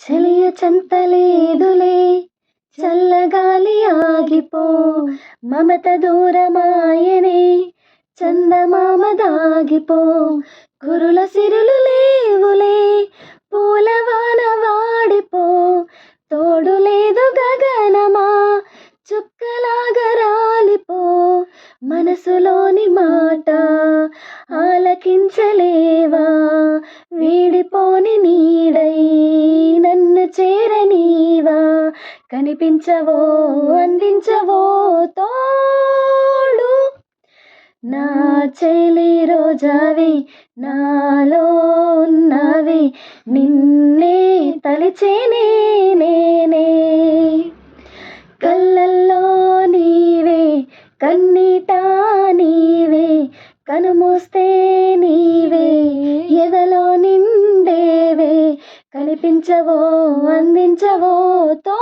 చలియ చంతలేదులే చల్లగాలి ఆగిపో, మమత దూరమాయనే చందమామ దాగిపో, కురుల సిరులు లేవులే పూలవాన వాడిపో, తోడు లేదు గగనమా చుక్కలాగా రాలిపో, మనసులోని మాట ఆలకించలేవా, వీడిపోని నీడై నన్ను చేరనీవా, కనిపించవో అందించవో తోడు, నా చెలి రోజావి నాలో ఉన్నవి నిన్నే తలిచేనే నేనే, కళ్ళల్లో నీవే కన్నీట నీవే కనుమూస్తే నీవే ఎదలో నిండేవే, కనిపించవో అందించవో తో